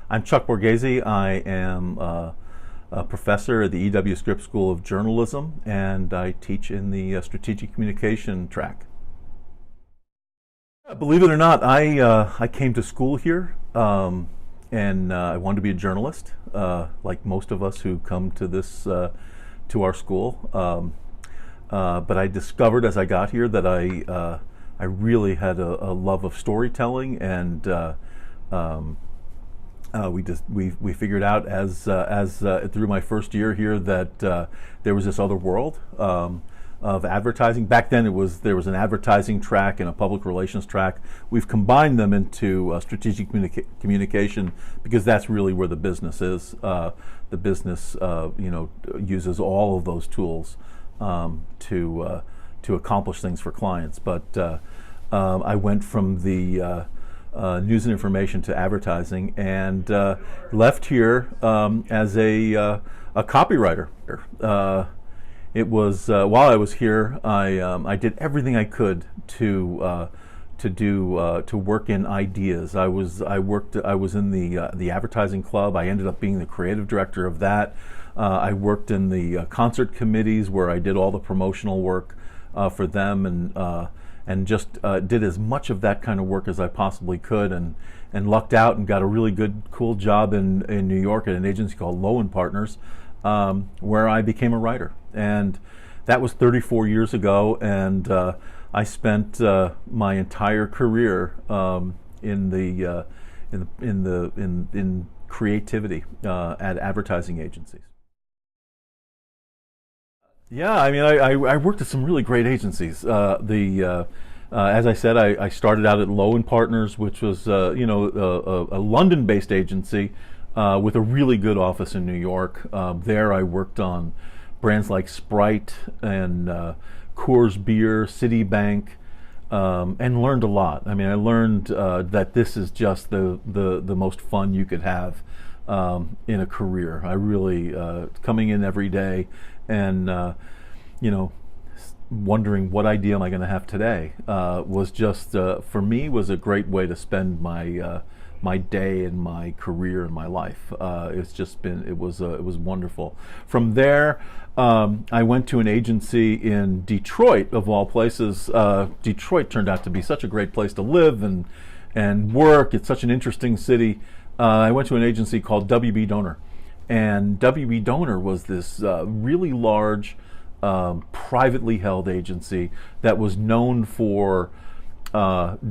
I'm Chuck Borghese. I am a professor at the Scripps School of Journalism, and I teach in the strategic communication track. Believe it or not, I came to school here, and I wanted to be a journalist, like most of us who come to this to our school. But I discovered as I got here that I really had a love of storytelling, and we figured out as through my first year here that there was this other world of advertising. Back then there was an advertising track and a public relations track. We've combined them into strategic communication because that's really where the business is. The business uses all of those tools to accomplish things for clients. But I went from the news and information to advertising, and left here as a copywriter. It was while I was here, I did everything I could to work in ideas. I was in the advertising club. I ended up being the creative director of that. I worked in the concert committees where I did all the promotional work for them, and just did as much of that kind of work as I possibly could, and lucked out and got a really good, cool job in New York at an agency called Lowe & Partners, where I became a writer. And that was 34 years ago, and I spent my entire career in creativity at advertising agencies. Yeah, I mean, I worked at some really great agencies. As I said, I started out at Lowe & Partners, which was a London-based agency with a really good office in New York. There I worked on brands like Sprite and Coors Beer, Citibank, and learned a lot. I mean, I learned that this is just the most fun you could have in a career. I really, coming in every day and wondering what idea am I going to have today was just for me was a great way to spend my day and my career and my life. It was wonderful. From there, I went to an agency in Detroit, of all places. Detroit turned out to be such a great place to live and work. It's such an interesting city. I went to an agency called WB Donor. And WB Donor was this really large, privately held agency that was known for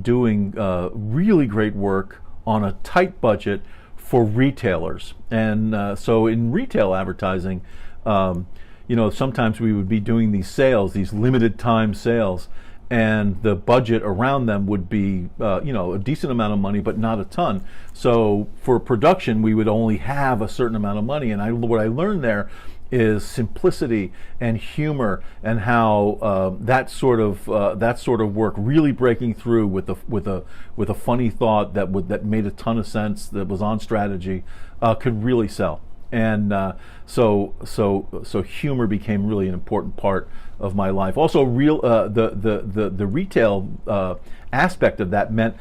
doing really great work on a tight budget for retailers. And so in retail advertising, sometimes we would be doing these sales, these limited time sales, and the budget around them would be a decent amount of money, but not a ton. So for production, we would only have a certain amount of money. And what I learned there is simplicity and humor, and how that sort of work really breaking through with a funny thought that made a ton of sense, that was on strategy, could really sell. And so humor became really an important part of my life. Also, the retail aspect of that meant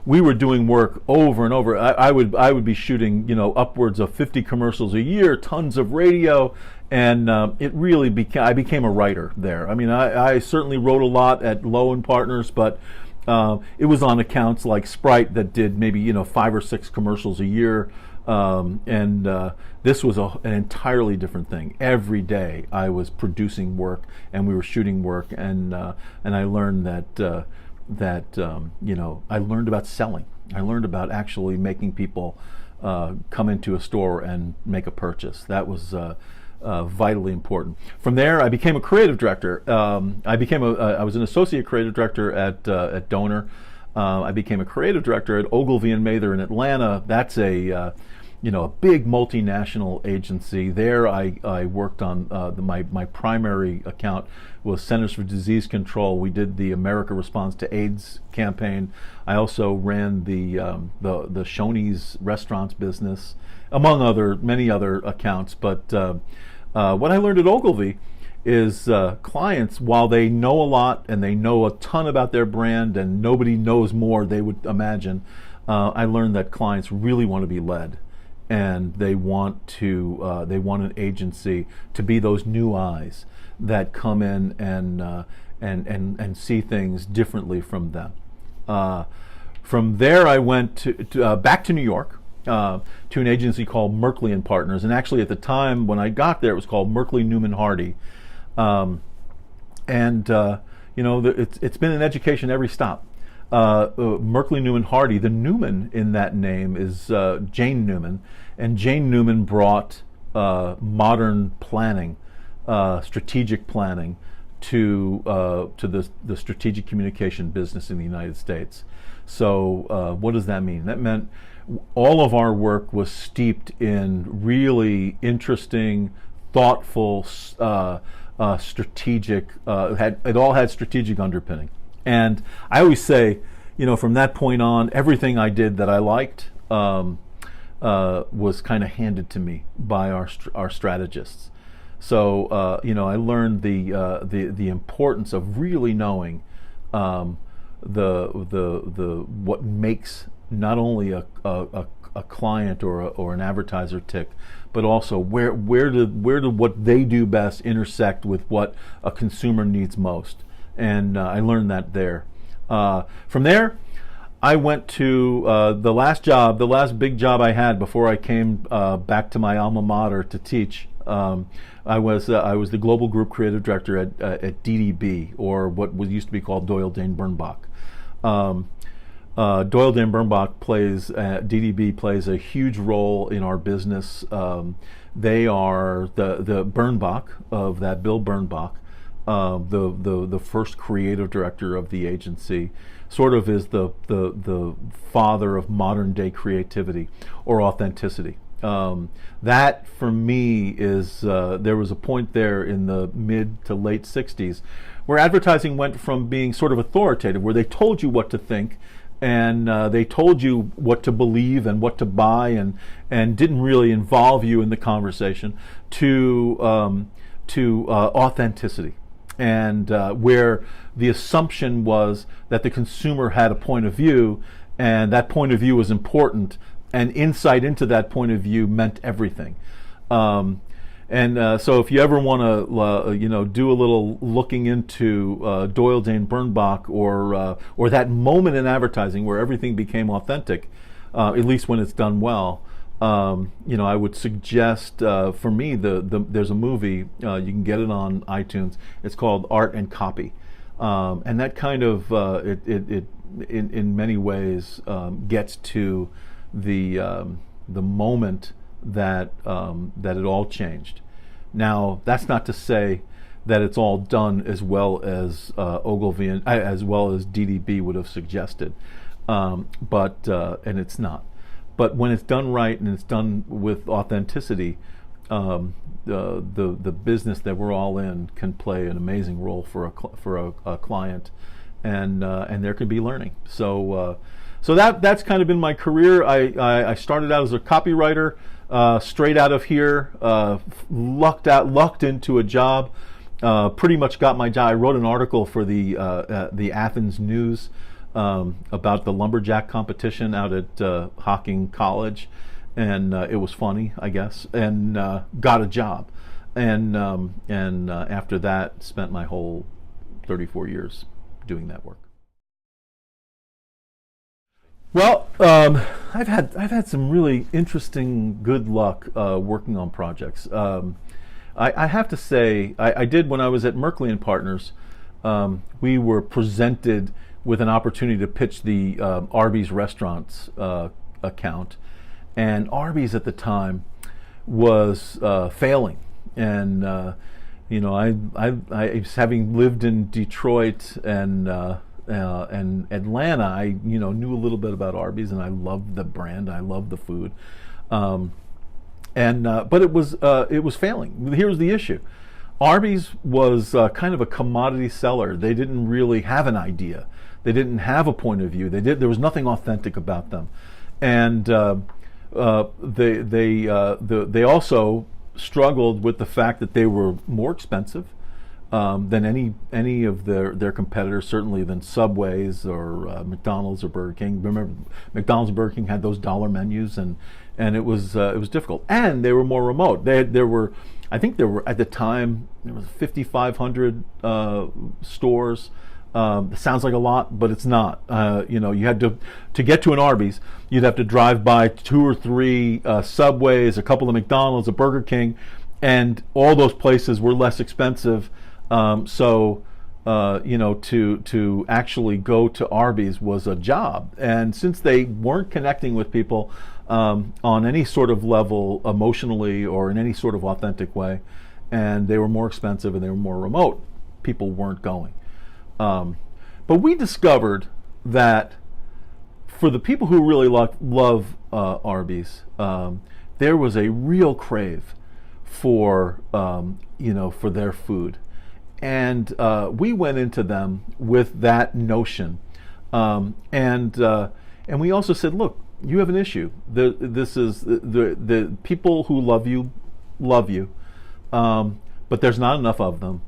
we were doing work over and over. I would be shooting upwards of 50 commercials a year, tons of radio, and it really I became a writer there. I mean, I certainly wrote a lot at Lowe & Partners, but it was on accounts like Sprite that did maybe 5 or 6 commercials a year. This was an entirely different thing. Every day I was producing work and we were shooting work, and I learned that I learned about selling. I learned about actually making people come into a store and make a purchase. That was vitally important. From there, I became a creative director. I was an associate creative director at Donor. I became a creative director at Ogilvy and Mather in Atlanta. That's a big multinational agency. There, I worked on my primary account was Centers for Disease Control. We did the America Response to AIDS campaign. I also ran the Shoney's restaurants business, among many other accounts. But what I learned at Ogilvy is clients, while they know a lot and they know a ton about their brand, and nobody knows more, they would imagine, I learned that clients really want to be led, and they want an agency to be those new eyes that come in and see things differently from them. From there, I went back to New York to an agency called Merkley and Partners, and actually at the time when I got there, it was called Merkley Newman Hardy, it's been an education every stop. Merkley Newman Hardy, the Newman in that name is Jane Newman, and Jane Newman brought modern planning, strategic planning, to the strategic communication business in the United States. So what does that mean? That meant all of our work was steeped in really interesting, thoughtful, strategic. It all had strategic underpinning. And I always say, from that point on, everything I did that I liked was kind of handed to me by our strategists. So I learned the importance of really knowing what makes not only a client or an advertiser tick, but also where do what they do best intersect with what a consumer needs most. And I learned that there. From there, I went to the last big job I had before I came back to my alma mater to teach. I was the global group creative director at DDB, or what used to be called Doyle Dane Bernbach. Doyle Dane Bernbach DDB plays a huge role in our business. They are the Bernbach of that Bill Bernbach. The first creative director of the agency, sort of is the father of modern day creativity or authenticity. That for me is there was a point there in the mid to late 60s where advertising went from being sort of authoritative, where they told you what to think and they told you what to believe and what to buy, and didn't really involve you in the conversation, to authenticity. And where the assumption was that the consumer had a point of view, and that point of view was important, and insight into that point of view meant everything. So if you ever want to, do a little looking into Doyle Dane Bernbach, or that moment in advertising where everything became authentic, at least when it's done well. I would suggest, for me, there's a movie, you can get it on iTunes. It's called Art and Copy, and that kind of it in many ways gets to the moment that it all changed. Now, that's not to say that it's all done as well as Ogilvy and as well as DDB would have suggested, but it's not. But when it's done right and it's done with authenticity, the business that we're all in can play an amazing role for a client, and there can be learning. So that's kind of been my career. I started out as a copywriter, straight out of here, lucked into a job. Pretty much got my job. I wrote an article for the Athens News. About the lumberjack competition out at Hocking College, and it was funny, I guess, and got a job, and after that, spent my whole 34 years doing that work. Well, I've had some really interesting good luck working on projects. I have to say, I did when I was at Merkley and Partners. We were presented with an opportunity to pitch the Arby's restaurants account, and Arby's at the time was failing, and I having lived in Detroit and Atlanta, I knew a little bit about Arby's, and I loved the brand, I loved the food, but it was failing. Here's the issue. Arby's was kind of a commodity seller. They didn't really have an idea. They didn't have a point of view. There was nothing authentic about them, and they also struggled with the fact that they were more expensive. than any of their competitors, certainly than Subway's or McDonald's or Burger King. Remember, McDonald's and Burger King had those dollar menus, and it was difficult, and they were more remote. There were, I think there were at the time there was 5,500 stores. Sounds like a lot, but it's not. You had to get to an Arby's, you'd have to drive by 2 or 3 Subways, a couple of McDonald's, a Burger King, and all those places were less expensive. To actually go to Arby's was a job, and since they weren't connecting with people on any sort of level emotionally or in any sort of authentic way, and they were more expensive and they were more remote, people weren't going. But we discovered that for the people who really love Arby's, there was a real crave for for their food, and we went into them with that notion, and we also said, look, you have an issue. The people who love you, but there's not enough of them,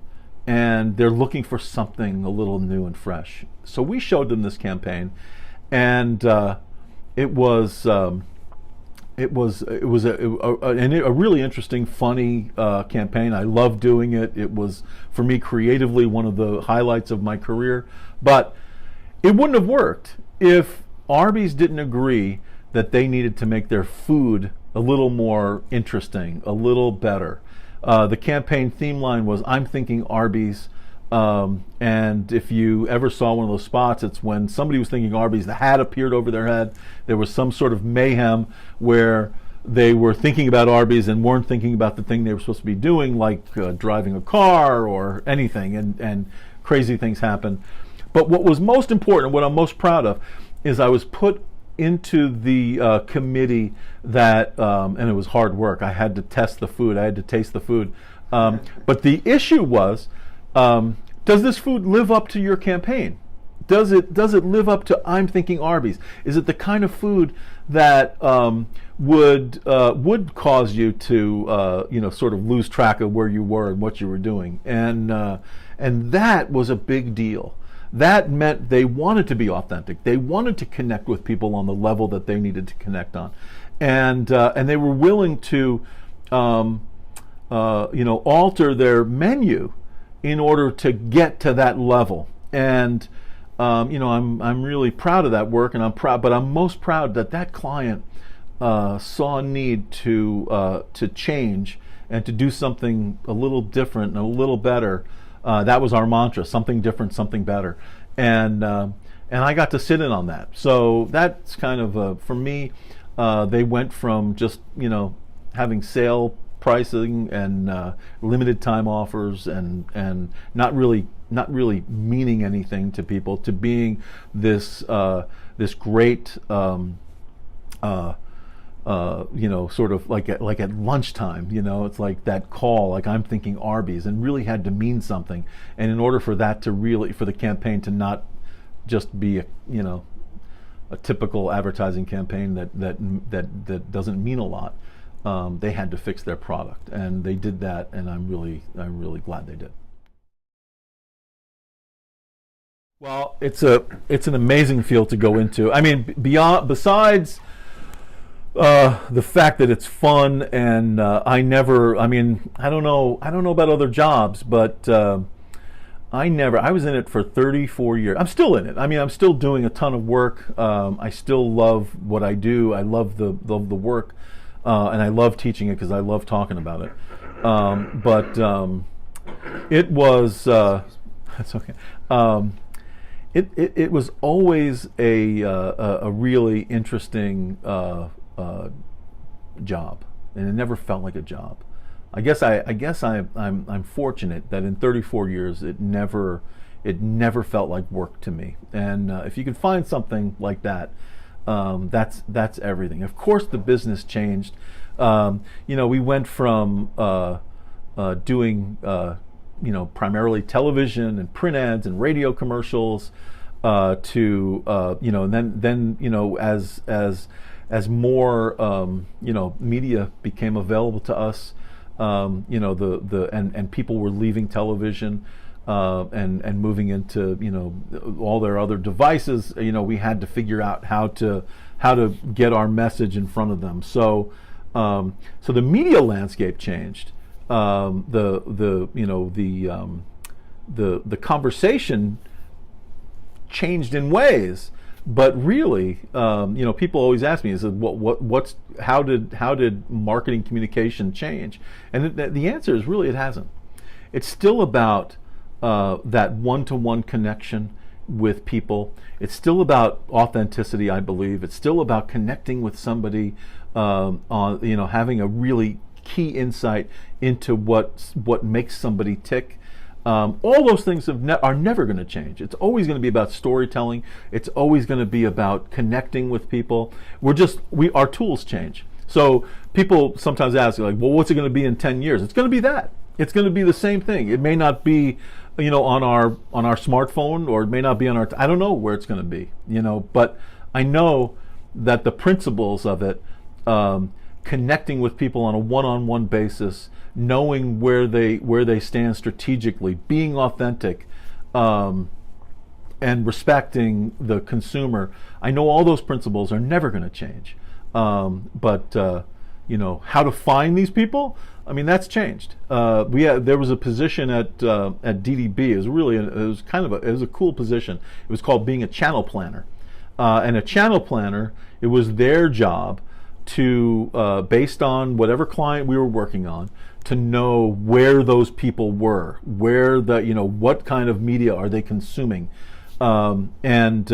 and they're looking for something a little new and fresh. So we showed them this campaign, and it was a really interesting, funny campaign. I loved doing it. It was, for me, creatively one of the highlights of my career. But it wouldn't have worked if Arby's didn't agree that they needed to make their food a little more interesting, a little better. The campaign theme line was, I'm thinking Arby's. And if you ever saw one of those spots, it's when somebody was thinking Arby's, the hat appeared over their head. There was some sort of mayhem where they were thinking about Arby's and weren't thinking about the thing they were supposed to be doing, like driving a car or anything, and crazy things happen. But what was most important, what I'm most proud of, is I was put into the committee that, and it was hard work. I had to test the food. I had to taste the food. But the issue was, does this food live up to your campaign? Does it live up to I'm thinking Arby's? Is it the kind of food that would cause you to sort of lose track of where you were and what you were doing? And that was a big deal. That meant they wanted to be authentic. They wanted to connect with people on the level that they needed to connect on, and they were willing to alter their menu in order to get to that level. And I'm really proud of that work, and but I'm most proud that client saw a need to change and to do something a little different and a little better. That was our mantra: something different, something better. And I got to sit in on that. So that's kind of for me. They went from just having sale pricing and limited time offers and not really meaning anything to people, to being this great sort of like at lunchtime, it's like that call, like I'm thinking Arby's, and really had to mean something. And in order for that to really, for the campaign to not just be a typical advertising campaign that doesn't mean a lot, they had to fix their product, and they did that, and I'm really glad they did. Well, it's an amazing field to go into. I mean, besides the fact that it's fun, and I don't know about other jobs, but I was in it for 34 years. I'm still in it. I mean, I'm still doing a ton of work. I still love what I do. I love the work, and I love teaching it because I love talking about it. But it was that's okay. It was always a really interesting job, and it never felt like a job. I guess I'm fortunate that in 34 years it never felt like work to me. And if you could find something like that, that's everything. Of course, the business changed. We went from doing primarily television and print ads and radio commercials to and then as more media became available to us, and people were leaving television and moving into all their other devices. We had to figure out how to get our message in front of them. So so the media landscape changed. The conversation changed in ways, but really, people always ask me, how did marketing communication change? And the answer is really it hasn't. It's still about that one-to-one connection with people. It's still about authenticity, I believe. It's still about connecting with somebody, having a really key insight into what makes somebody tick. All those things are never going to change. It's always going to be about storytelling. It's always going to be about connecting with people. Our tools change. So people sometimes ask, like, well, what's it going to be in 10 years? It's going to be that. It's going to be the same thing. It may not be, on our smartphone, or it may not be on I don't know where it's going to be, but I know that the principles of it, connecting with people on a one-on-one basis, knowing where they stand strategically, being authentic, and respecting the consumer. I know all those principles are never going to change. But how to find these people? I mean, that's changed. There was a position at DDB. It was a cool position. It was called being a channel planner, and a channel planner, it was their job to, based on whatever client we were working on, to know where those people were, what kind of media are they consuming, and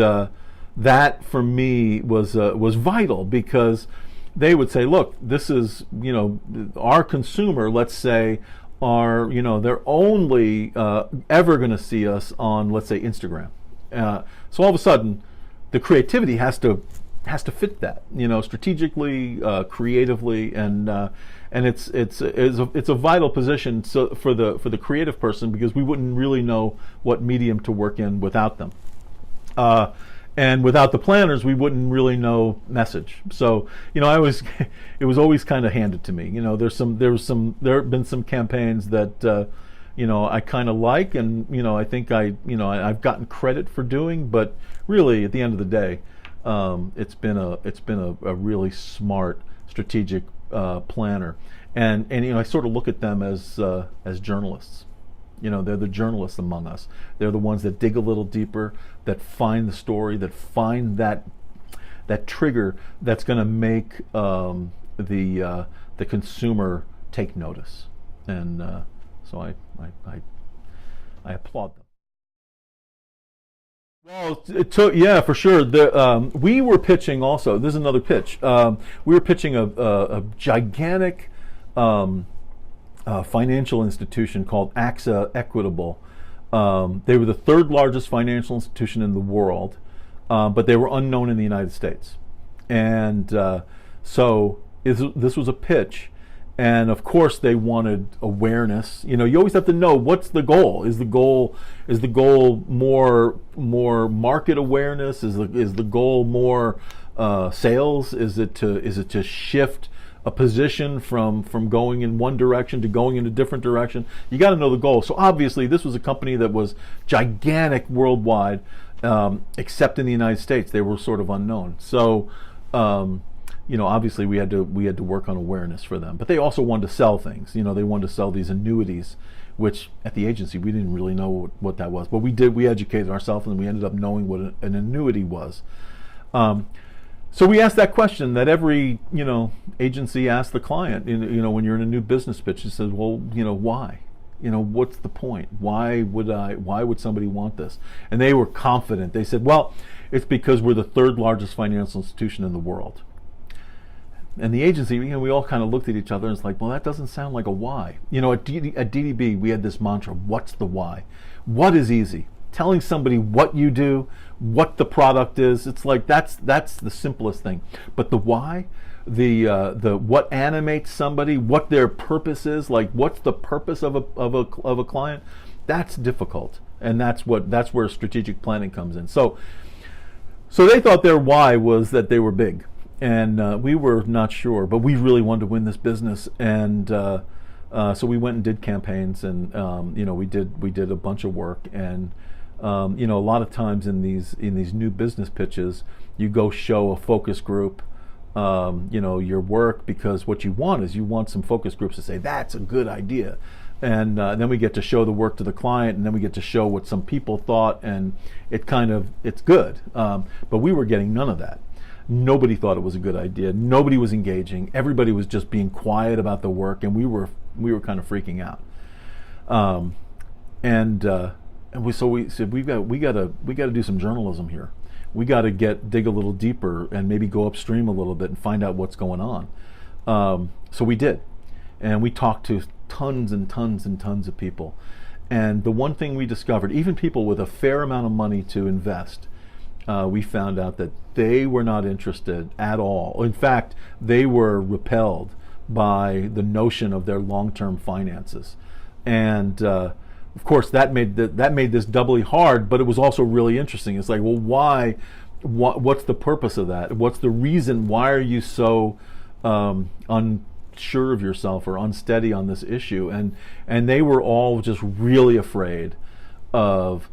that for me was vital, because they would say, look, this is, our consumer, let's say, they're only ever going to see us on, let's say, Instagram. So all of a sudden, the creativity has to fit that, strategically, creatively, and it's a vital position for the creative person, because we wouldn't really know what medium to work in without them, and without the planners, we wouldn't really know message. So it was always kind of handed to me. There have been some campaigns that I kind of like, and I think I've gotten credit for doing, but really at the end of the day, it's been a really smart, strategic planner, and I sort of look at them as journalists. They're the journalists among us. They're the ones that dig a little deeper, that find the story, that find that trigger that's going to make the consumer take notice, and so I applaud them. Well, it took, yeah, for sure. We were pitching also. This is another pitch. We were pitching a gigantic financial institution called AXA Equitable. They were the third largest financial institution in the world, but they were unknown in the United States. And so this was a pitch. And of course, they wanted awareness. You always have to know, what's the goal. Is the goal more market awareness? Is the goal more sales? Is it to shift a position from going in one direction to going in a different direction? You got to know the goal. So obviously, this was a company that was gigantic worldwide, except in the United States, they were sort of unknown. So. Obviously we had to work on awareness for them, but they also wanted to sell things. They wanted to sell these annuities, which at the agency we didn't really know what that was, but we educated ourselves, and we ended up knowing what an annuity was. So we asked that question that every agency asks the client. When you're in a new business pitch, it says, well, why? What's the point? Why would somebody want this? And they were confident. They said, well, it's because we're the third largest financial institution in the world. And the agency, we all kind of looked at each other, and it's like, well, that doesn't sound like a why. At DDB, we had this mantra: what's the why? What is easy? Telling somebody what you do, what the product is. It's like that's the simplest thing. But the why, the what animates somebody, what their purpose is, like what's the purpose of a client, that's difficult, and that's where strategic planning comes in. So they thought their why was that they were big. And we were not sure, but we really wanted to win this business. And So we went and did campaigns, and we did a bunch of work. And a lot of times in these new business pitches, you go show a focus group your work, because what you want is some focus groups to say that's a good idea, and then we get to show the work to the client, and then we get to show what some people thought, and it's good. But we were getting none of that. Nobody thought it was a good idea. Nobody was engaging. Everybody was just being quiet about the work, and we were kind of freaking out. So we said we got to do some journalism here. We got to dig a little deeper and maybe go upstream a little bit and find out what's going on. So we did, and we talked to tons and tons and tons of people. And the one thing we discovered, even people with a fair amount of money to invest, we found out that they were not interested at all. In fact, they were repelled by the notion of their long-term finances. And of course, that made this doubly hard, but it was also really interesting. It's like, well, why? What's the purpose of that? What's the reason? Why are you so unsure of yourself or unsteady on this issue? And they were all just really afraid of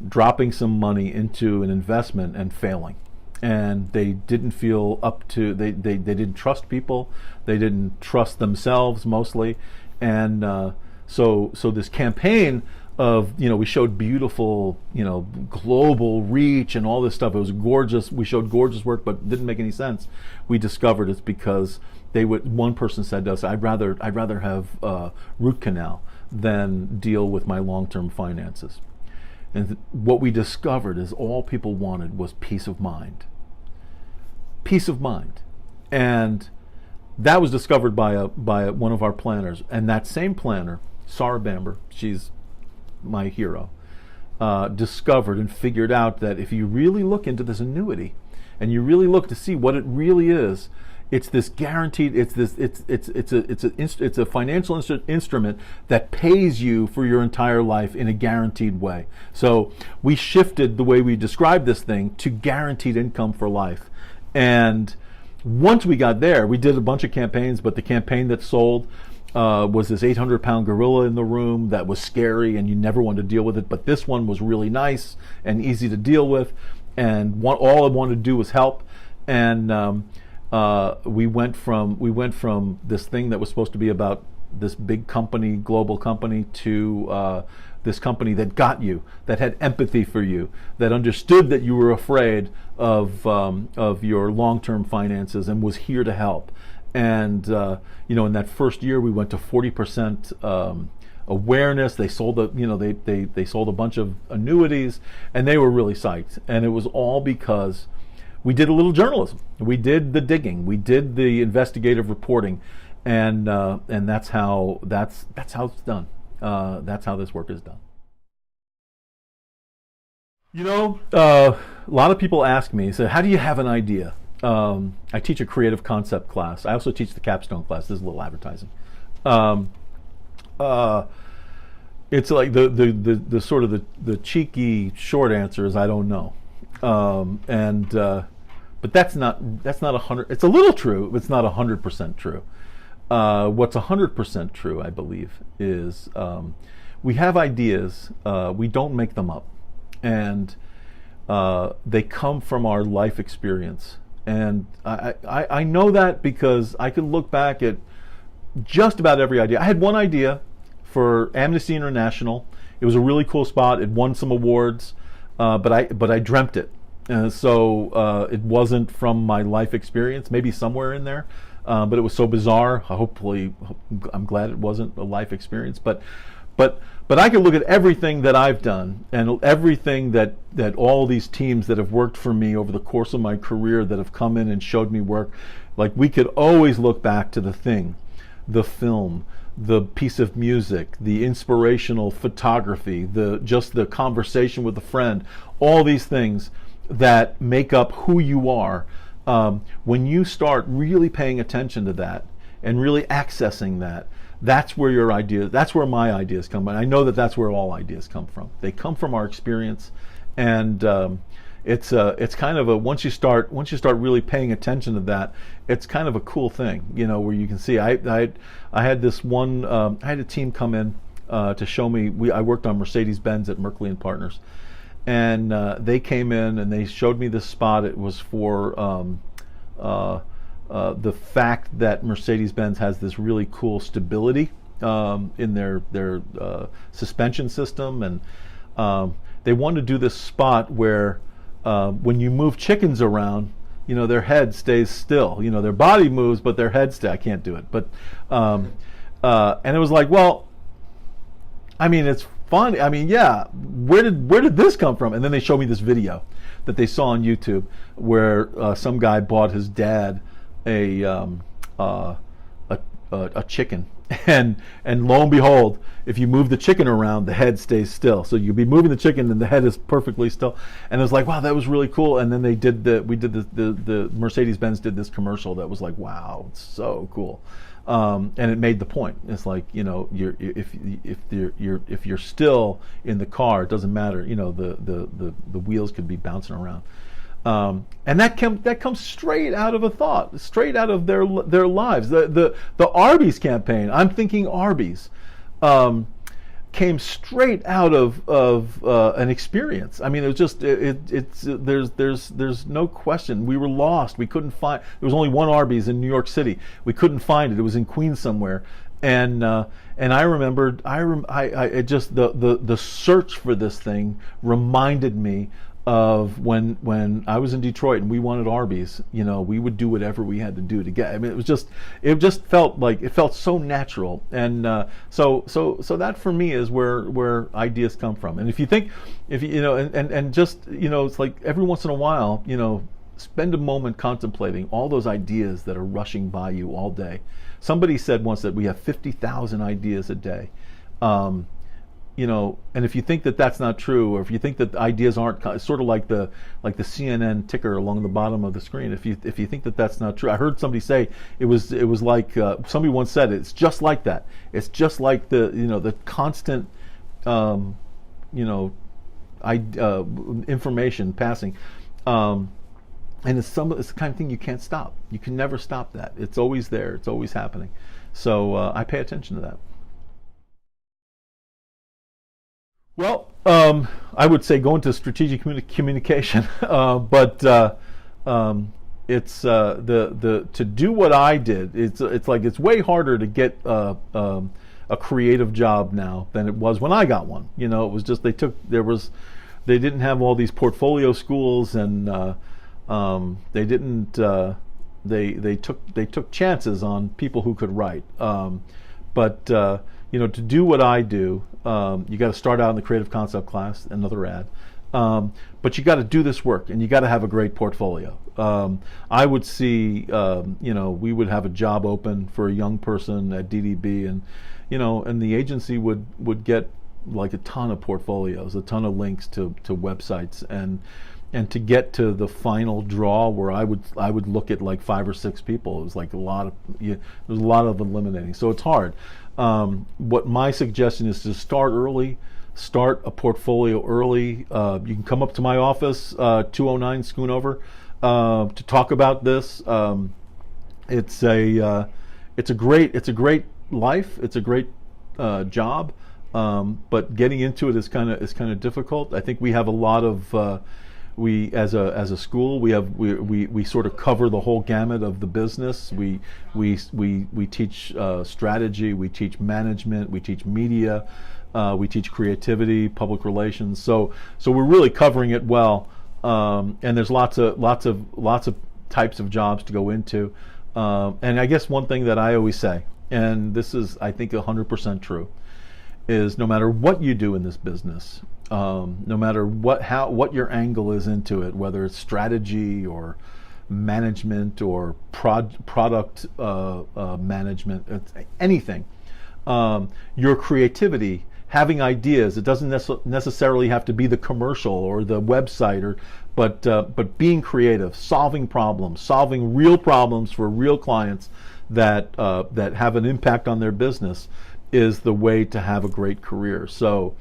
dropping some money into an investment and failing. And they didn't feel up to. They didn't trust people. They didn't trust themselves mostly, and. So this campaign of, we showed beautiful, global reach and all this stuff. It was gorgeous. We showed gorgeous work, but didn't make any sense. We discovered it's because one person said to us, I'd rather have root canal than deal with my long-term finances. And what we discovered is all people wanted was peace of mind. Peace of mind. And that was discovered by one of our planners. And that same planner, Sarah Bamber, she's my hero, discovered and figured out that if you really look into this annuity and you really look to see what it really is, it's this guaranteed, it's a financial instrument that pays you for your entire life in a guaranteed way. So we shifted the way we describe this thing to guaranteed income for life. And once we got there, we did a bunch of campaigns, but the campaign that sold was this 800-pound gorilla in the room that was scary and you never wanted to deal with it. But this one was really nice and easy to deal with, and all I wanted to do was help. And we went from this thing that was supposed to be about this big company, global company, to this company that got you, that had empathy for you, that understood that you were afraid of your long-term finances and was here to help. And in that first year, we went to 40% awareness. They sold they sold a bunch of annuities, and they were really psyched. And it was all because we did a little journalism. We did the digging. We did the investigative reporting, and that's how it's done. That's how this work is done. A lot of people ask me, so how do you have an idea? I teach a creative concept class. I also teach the capstone class. This is a little advertising. It's like the sort of the cheeky short answer is I don't know. But that's not 100. It's a little true, but it's not 100% true. What's 100% true, I believe, is we have ideas. We don't make them up, and they come from our life experience. And I know that because I can look back at just about every idea. I had one idea for Amnesty International. It was a really cool spot. It won some awards, but I dreamt it. So it wasn't from my life experience, maybe somewhere in there, but it was so bizarre. Hopefully, I'm glad it wasn't a life experience. But I can look at everything that I've done and everything that all these teams that have worked for me over the course of my career that have come in and showed me work. Like, we could always look back to the thing, the film, the piece of music, the inspirational photography, just the conversation with a friend, all these things that make up who you are. When you start really paying attention to that and really accessing that, that's where my ideas come from. I know that that's where all ideas come from. They come from our experience, and it's kind of a once you start really paying attention to that, it's kind of a cool thing, where you can see. I had this one. I had a team come in to show me. I worked on Mercedes-Benz at Merkley and Partners, and they came in and they showed me this spot. It was for the fact that Mercedes-Benz has this really cool stability in their suspension system, and they wanted to do this spot where when you move chickens around, their head stays still. Their body moves, but their head stays. I can't do it, but and it was like, well, I mean, it's fun. I mean, yeah. Where did this come from? And then they showed me this video that they saw on YouTube where some guy bought his dad a chicken, and lo and behold, if you move the chicken around, the head stays still. So you'll be moving the chicken and the head is perfectly still. And it was like, wow, that was really cool. And then the Mercedes-Benz did this commercial that was like, wow, it's so cool. And it made the point. It's like, if you're still in the car, it doesn't matter. The wheels could be bouncing around. And that comes straight out of a thought, straight out of their lives. The Arby's campaign, I'm thinking Arby's, came straight out of an experience. I mean, it was just there's no question. We were lost. We couldn't find. There was only one Arby's in New York City. We couldn't find it. It was in Queens somewhere. And I remembered. I just the search for this thing reminded me of when I was in Detroit and we wanted Arby's. We would do whatever we had to do to get. I mean, it just felt so natural. And so that for me is where ideas come from. And if you think, and just it's like every once in a while, spend a moment contemplating all those ideas that are rushing by you all day. Somebody said once that we have 50,000 ideas a day. And if you think that that's not true, or if you think that ideas aren't, sort of like the CNN ticker along the bottom of the screen, if you think that that's not true, I heard somebody say it was like somebody once said it's just like that. It's just like the constant information passing, and it's the kind of thing you can't stop. You can never stop that. It's always there. It's always happening. So I pay attention to that. Well, I would say go into strategic communication, but it's to do what I did. It's like it's way harder to get a creative job now than it was when I got one. It was just they didn't have all these portfolio schools, and they didn't they took chances on people who could write. But to do what I do, you got to start out in the creative concept class, another ad. But you got to do this work, and you got to have a great portfolio. I would see, we would have a job open for a young person at DDB, and and the agency would get like a ton of portfolios, a ton of links to websites, and to get to the final draw where I would look at like 5 or 6 people. It was like there's a lot of eliminating. So it's hard. What my suggestion is to start early, start a portfolio early. You can come up to my office, 209 Schoonover, to talk about this. It's a great life. It's a great job, but getting into it is kind of difficult. I think we have a lot of we as a school we sort of cover the whole gamut of the business. We teach strategy, we teach management, we teach media, we teach creativity, public relations. So we're really covering it well, and there's lots of types of jobs to go into. And I guess one thing that I always say, and this is I think 100% true, is no matter what you do in this business, no matter what your angle is into it, whether it's strategy or management or product management, anything, your creativity, having ideas, it doesn't necessarily have to be the commercial or the website, but being creative, solving real problems for real clients that have an impact on their business is the way to have a great career. So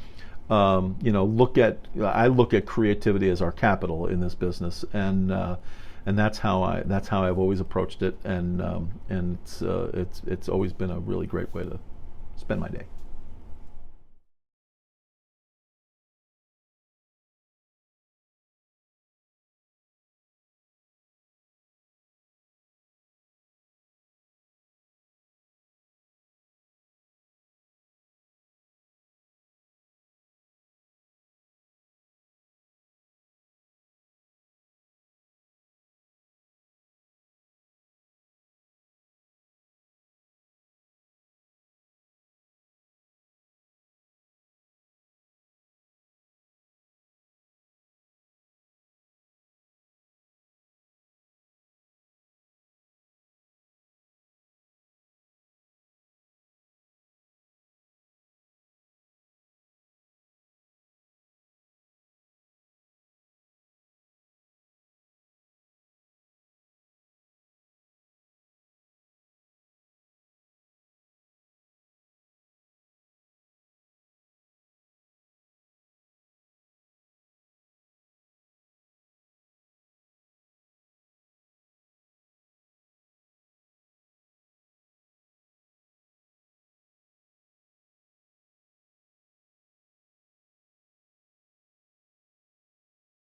I look at creativity as our capital in this business, and that's how I've always approached it, and it's always been a really great way to spend my day.